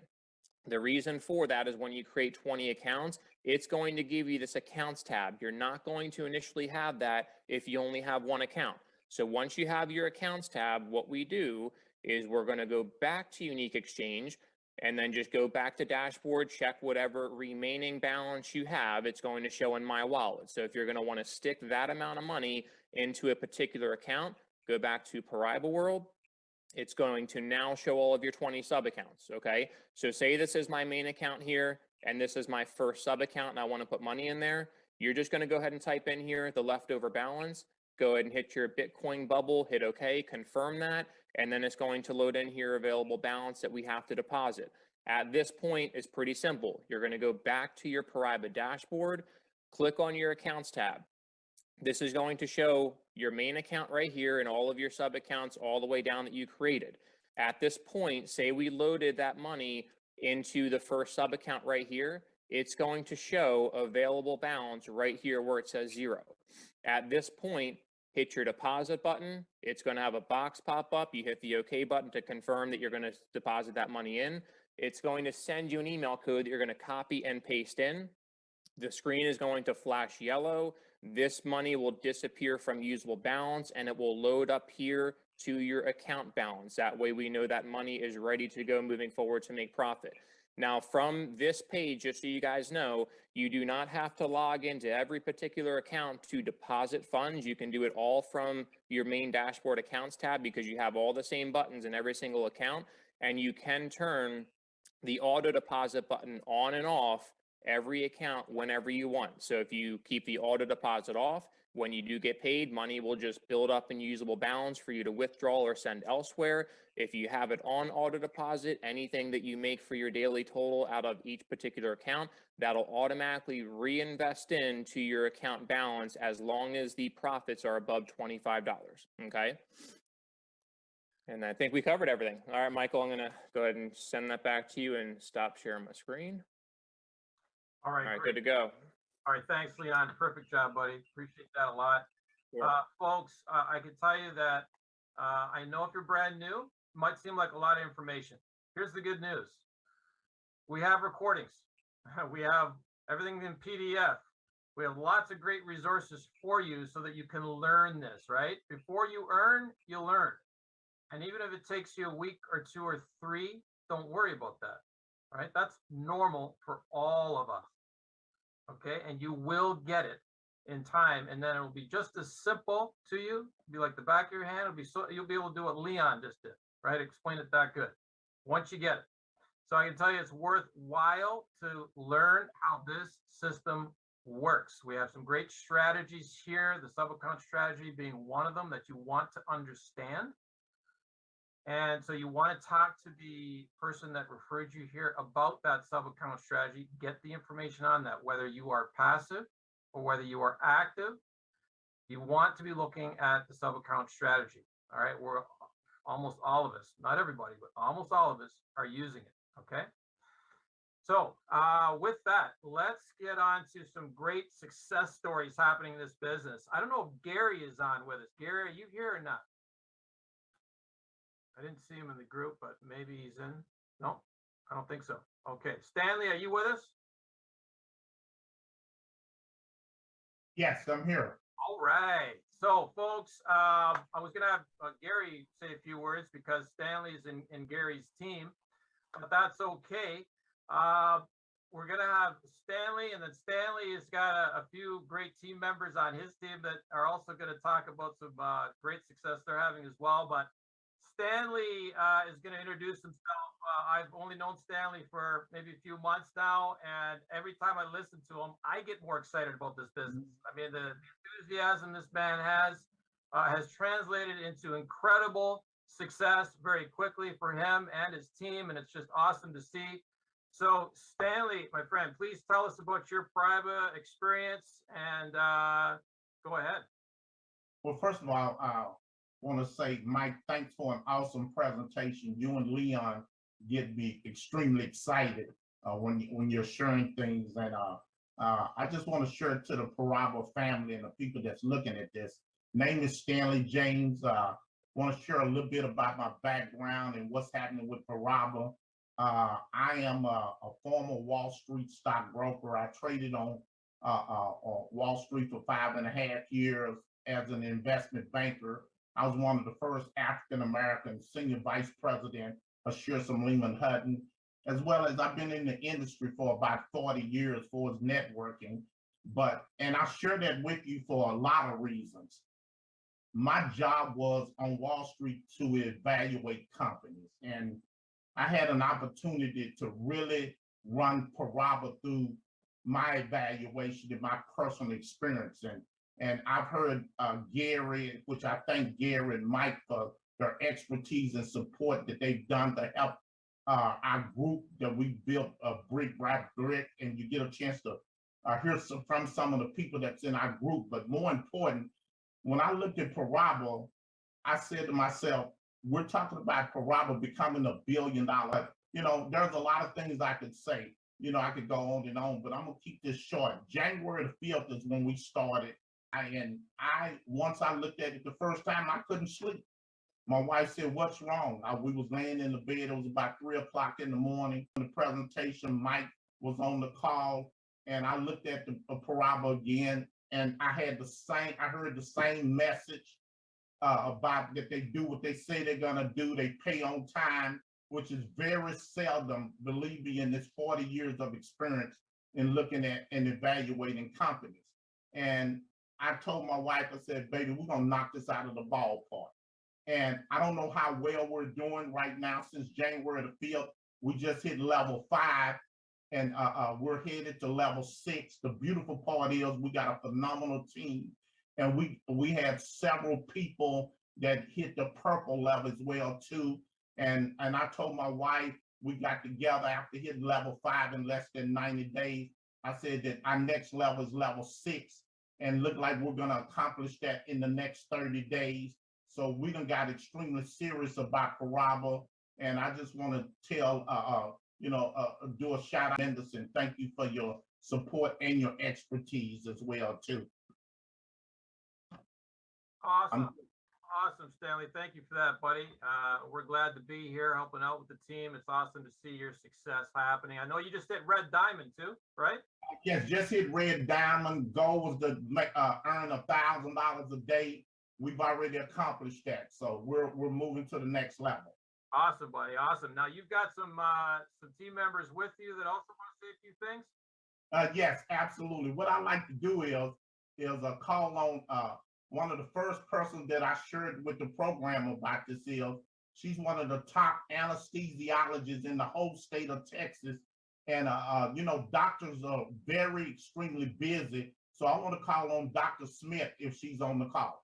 The reason for that is when you create 20 accounts, it's going to give you this accounts tab. You're not going to initially have that if you only have one account. So once you have your accounts tab, what we do is we're going to go back to Unique Exchange and then just go back to dashboard, check whatever remaining balance you have. It's going to show in my wallet. So if you're going to want to stick that amount of money into a particular account, go back to Paraiba World. It's going to now show all of your 20 sub accounts. Okay. So say this is my main account here, and this is my first sub account, and I want to put money in there. You're just going to go ahead and type in here the leftover balance. Go ahead and hit your Bitcoin bubble, hit OK, confirm that, and then it's going to load in here available balance that we have to deposit. At this point, it's pretty simple. You're going to go back to your Paraiba dashboard, click on your accounts tab. This is going to show your main account right here and all of your sub accounts all the way down that you created. At this point, say we loaded that money into the first sub account right here, it's going to show available balance right here where it says 0. At this point, hit your deposit button. It's going to have a box pop up. You hit the OK button to confirm that you're going to deposit that money in. It's going to send you an email code that you're going to copy and paste in. The screen is going to flash yellow. This money will disappear from usable balance, and it will load up here to your account balance. That way we know that money is ready to go moving forward to make profit. Now, from this page, just so you guys know, you do not have to log into every particular account to deposit funds. You can do it all from your main dashboard accounts tab, because you have all the same buttons in every single account, and you can turn the auto deposit button on and off every account whenever you want. So if you keep the auto deposit off, When you do get paid, money will just build up in usable balance for you to withdraw or send elsewhere. If you have it on auto deposit, anything that you make for your daily total out of each particular account, that'll automatically reinvest into your account balance as long as the profits are above $25, okay? And I think we covered everything. All right, Michael, I'm gonna go ahead and send that back to you and stop sharing my screen. All right, good to go. All right, thanks, Leon. Perfect job, buddy. Appreciate that a lot. Sure. Folks, I can tell you that I know if you're brand new, it might seem like a lot of information. Here's the good news. We have recordings. We have everything in PDF. We have lots of great resources for you so that you can learn this, right? Before you earn, you'll learn. And even if it takes you a week or 2 or 3, don't worry about that, right? That's normal for all of us. Okay, and you will get it in time, and then it will be just as simple to you. It'll be like the back of your hand. It'll be so you'll be able to do what Leon just did, right? Explain it that good once you get it. So I can tell you it's worthwhile to learn how this system works. We have some great strategies here, the sub-account strategy being one of them that you want to understand. And so you want to talk to the person that referred you here about that sub-account strategy, get the information on that, whether you are passive or whether you are active. You want to be looking at the sub-account strategy. All right, we're almost all of us, not everybody, but almost all of us are using it, okay? So with that, let's get on to some great success stories happening in this business. I don't know if Gary is on with us. Gary, are you here or not? I didn't see him in the group, but maybe he's in. No, I don't think so. Okay, Stanley, are you with us? Yes, I'm here. All right. So, folks, I was going to have Gary say a few words because Stanley's in Gary's team, but that's okay. We're going to have Stanley, and then Stanley has got a few great team members on his team that are also going to talk about some great success they're having as well. But Stanley is going to introduce himself. I've only known Stanley for maybe a few months now, and every time I listen to him, I get more excited about this business. I mean, the enthusiasm this man has translated into incredible success very quickly for him and his team, and it's just awesome to see. So, Stanley, my friend, please tell us about your Paraiba experience, and go ahead. Well, first of all, I want to say, Mike, thanks for an awesome presentation. You and Leon get me extremely excited when you're sharing things. And I just want to share it to the Paraiba family and the people that's looking at this. Name is Stanley James. Want to share a little bit about my background and what's happening with Paraiba. I am a former Wall Street stockbroker. I traded on Wall Street for 5.5 years as an investment banker. I was one of the first African-American senior vice president of Shearson Lehman Hutton, as well as I've been in the industry for about 40 years for its networking. And I share that with you for a lot of reasons. My job was on Wall Street to evaluate companies, and I had an opportunity to really run Paraiba through my evaluation and my personal experience. And I've heard Gary, which I thank Gary and Mike for their expertise and support that they've done to help our group that we built brick by brick. And you get a chance to hear from some of the people that's in our group. But more important, when I looked at Paraiba, I said to myself, we're talking about Paraiba becoming $1 billion. You know, there's a lot of things I could say. You know, I could go on and on, but I'm gonna keep this short. January the 5th is when we started. Once I looked at it the first time, I couldn't sleep. My wife said, "What's wrong?" We was laying in the bed. It was about 3 o'clock in the morning. The presentation, Mike was on the call, and I looked at the Paraiba again, and I heard the same message about that they do what they say they're gonna do. They pay on time, which is very seldom, believe me, in this 40 years of experience in looking at and evaluating companies. And I told my wife, I said, "Baby, we're gonna knock this out of the ballpark." And I don't know how well we're doing right now. Since January the 5th, we just hit level 5, and we're headed to level 6. The beautiful part is we got a phenomenal team, and we had several people that hit the purple level as well too. And I told my wife, we got together after hitting level 5 in less than 90 days. I said that our next level is level 6, and look like we're gonna accomplish that in the next 30 days. So we done got extremely serious about Paraiba, and I just want to tell, do a shout out, Henderson. Thank you for your support and your expertise as well too. Awesome. Awesome, Stanley. Thank you for that, buddy. We're glad to be here helping out with the team. It's awesome to see your success happening. I know you just hit Red Diamond too, right? Yes, just hit Red Diamond. Goal was to earn $1,000 a day. We've already accomplished that, so we're moving to the next level. Awesome, buddy. Awesome. Now you've got some team members with you that also want to say a few things. Yes, absolutely. What I like to do is a call on one of the first persons that I shared with the program about this is she's one of the top anesthesiologists in the whole state of Texas. And, doctors are very extremely busy. So I want to call on Dr. Smith if she's on the call.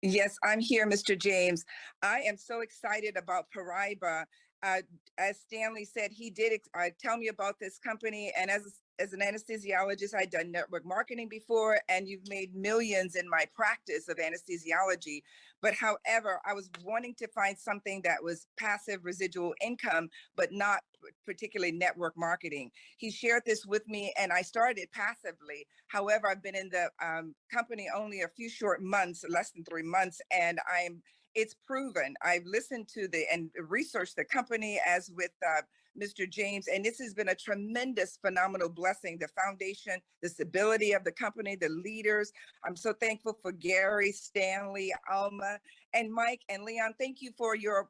Yes, I'm here, Mr. James. I am so excited about Paraiba. As Stanley said, he did tell me about this company. And as an anesthesiologist, I'd done network marketing before, and you've made millions in my practice of anesthesiology. But however, I was wanting to find something that was passive residual income, but not particularly network marketing. He shared this with me, and I started passively. However, I've been in the company only a few short months, less than 3 months, and it's proven. I've listened to and researched the company as with Mr. James, and this has been a tremendous, phenomenal blessing. The foundation, the stability of the company, the leaders. I'm so thankful for Gary, Stanley, Alma, and Mike and Leon. Thank you for your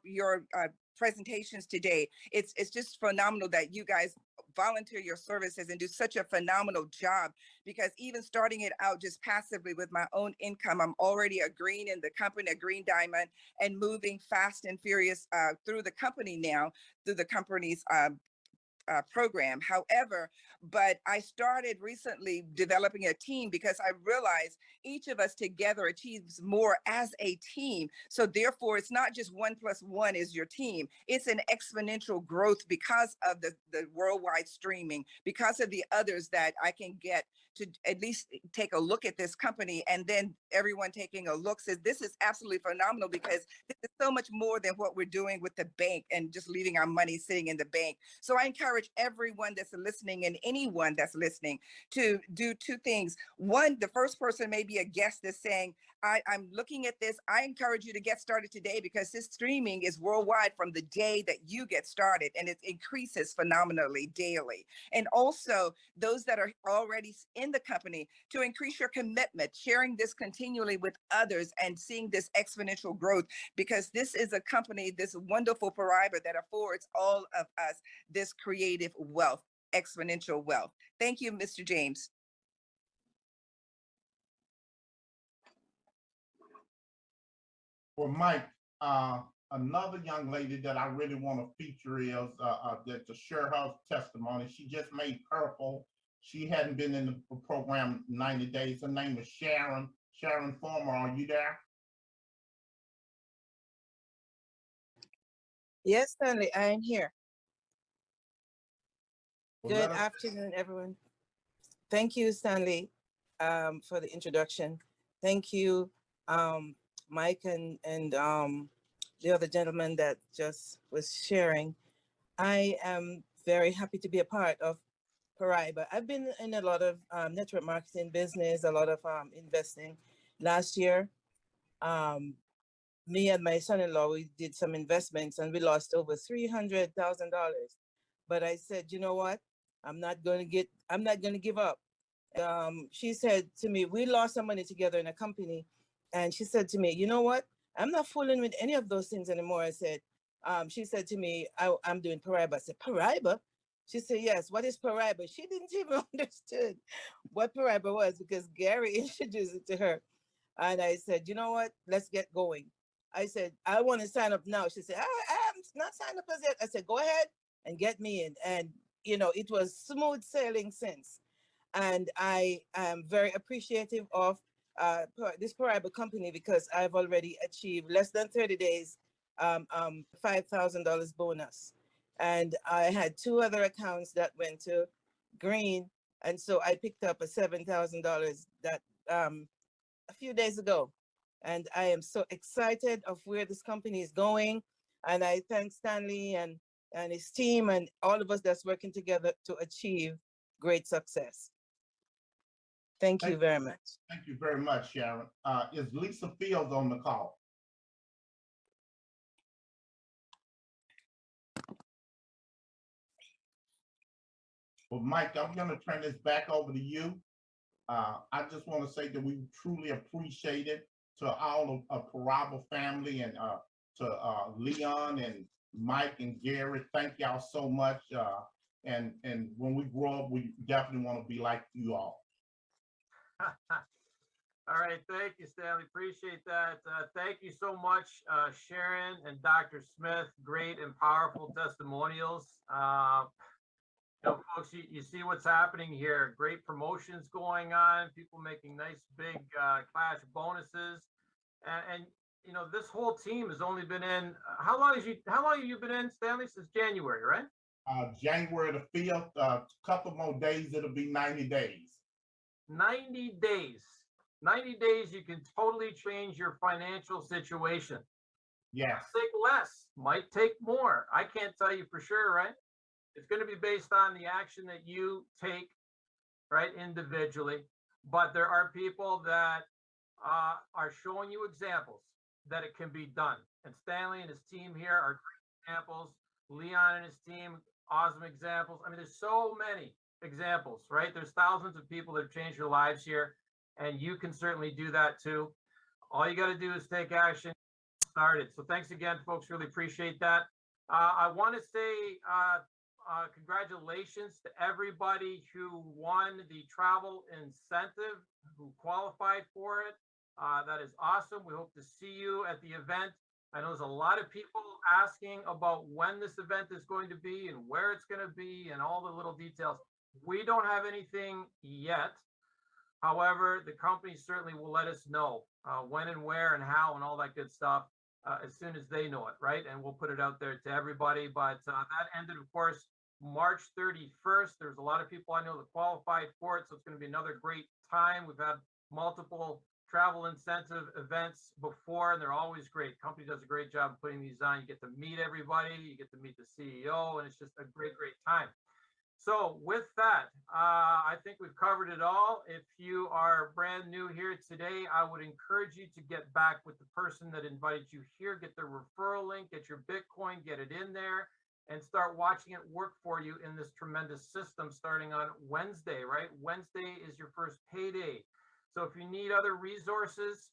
presentations today. It's just phenomenal that you guys volunteer your services and do such a phenomenal job, because even starting it out just passively with my own income, I'm already a green in the company, a green diamond, and moving fast and furious through the company now, through the company's program. However, but I started recently developing a team because I realized each of us together achieves more as a team. So therefore, it's not just 1 + 1 is your team. It's an exponential growth because of the worldwide streaming, because of the others that I can get to at least take a look at this company, and then everyone taking a look says, this is absolutely phenomenal, because this is so much more than what we're doing with the bank and just leaving our money sitting in the bank. So I encourage everyone that's listening and anyone that's listening to do 2 things. One, the first person may be a guest that's saying, I'm looking at this. I encourage you to get started today, because this streaming is worldwide from the day that you get started, and it increases phenomenally daily. And also those that are already in the company, to increase your commitment, sharing this continually with others and seeing this exponential growth, because this is a company, this wonderful Paraiba, that affords all of us this creative wealth, exponential wealth. Thank you, Mr. James. Well, Mike, another young lady that I really want to feature is that to share her testimony. She just made purple. She hadn't been in the program 90 days. Her name is Sharon. Sharon Former, are you there? Yes, Stanley, I am here. Well, Good afternoon, everyone. Thank you, Stanley, for the introduction. Thank you, Mike and the other gentleman that just was sharing. I am very happy to be a part of Paraiba. I've been in a lot of network marketing business, a lot of investing. Last year, me and my son-in-law, we did some investments and we lost over $300,000. But I said, you know what? I'm not going to give up. She said to me, we lost some money together in a company. And she said to me, you know what? I'm not fooling with any of those things anymore. I said, she said to me, I'm doing Paraiba. I said, Paraiba? She said, yes, what is Paraiba? She didn't even understand what Paraiba was, because Gary introduced it to her. And I said, you know what? Let's get going. I said, I want to sign up now. She said, I'm not signed up as yet. I said, go ahead and get me in. And, it was smooth sailing since. And I am very appreciative of this Paraiba company because I've already achieved less than 30 days, $5,000 bonus. And I had 2 other accounts that went to green. And so I picked up a $7,000 that a few days ago. And I am so excited of where this company is going. And I thank Stanley and his team and all of us that's working together to achieve great success. Thank you very much. Thank you very much, Sharon. Is Lisa Fields on the call? Well, Mike, I'm going to turn this back over to you. I just want to say that we truly appreciate it to all of Paraiba family and to Leon and Mike and Gary. Thank y'all so much. And when we grow up, we definitely want to be like you all. All right, thank you, Stanley. Appreciate that. Thank you so much, Sharon and Dr. Smith. Great and powerful testimonials. Folks, you see what's happening here. Great promotions going on. People making nice big cash bonuses, and this whole team has only been in. How long have you been in, Stanley? Since January, right? January the 5th. A couple more days, it'll be 90 days. 90 days. 90 days, you can totally change your financial situation. Yes. Might take less, might take more. I can't tell you for sure, right? It's going to be based on the action that you take, right, individually. But there are people that are showing you examples that it can be done. And Stanley and his team here are great examples. Leon and his team, awesome examples. I mean, there's so many examples, right? There's thousands of people that have changed their lives here, and you can certainly do that too. All you got to do is take action, start it. So thanks again, folks. Really appreciate that. I want to say congratulations to everybody who won the travel incentive, who qualified for it. That is awesome. We hope to see you at the event. I know there's a lot of people asking about when this event is going to be and where it's going to be and all the little details. We don't have anything yet. However, the company certainly will let us know when and where and how and all that good stuff as soon as they know it, right? And we'll put it out there to everybody. But that ended, of course, March 31st. There's a lot of people I know that qualified for it, so it's going to be another great time. We've had multiple travel incentive events before, and they're always great. Company does a great job of putting these on. You get to meet everybody, you get to meet the CEO, and it's just a great, great time. So with that, I think we've covered it all. If you are brand new here today, I would encourage you to get back with the person that invited you here, get their referral link, get your Bitcoin, get it in there, and start watching it work for you in this tremendous system starting on Wednesday, right? Wednesday is your first payday. So if you need other resources,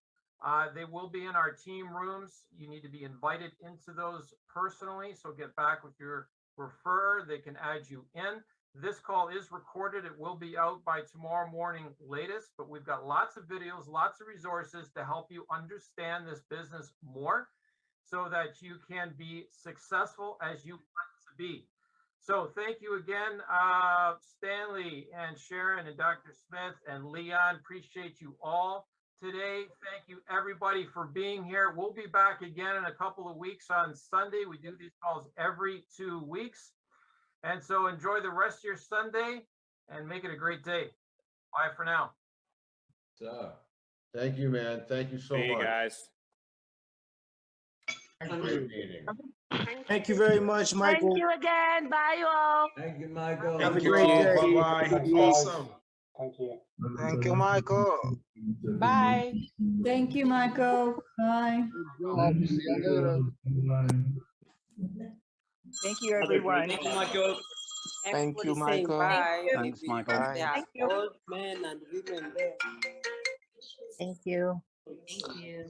they will be in our team rooms. You need to be invited into those personally. So get back with your referrer. They can add you in. This call is recorded. It will be out by tomorrow morning latest, but we've got lots of videos, lots of resources to help you understand this business more so that you can be successful as you want to be. So thank you again, Stanley and Sharon and Dr. Smith and Leon. Appreciate you all today. Thank you everybody for being here. We'll be back again in a couple of weeks on Sunday. We do these calls every 2 weeks. And so enjoy the rest of your Sunday and make it a great day. Bye for now. So, thank you, man. Thank you so much. See you guys. Great meeting. Thank you very much, Michael. Thank you again. Bye, you all. Thank you, Michael. Have a great day. Bye-bye. Awesome. Thank you. Thank you, Michael. Bye. Thank you, Michael. Bye. See you later. Thank you, everyone. Thank you, Michael. Thank you, Michael. Bye. Thanks, Michael. Bye. Thank you. Old men and women there. Thank you. Thank you.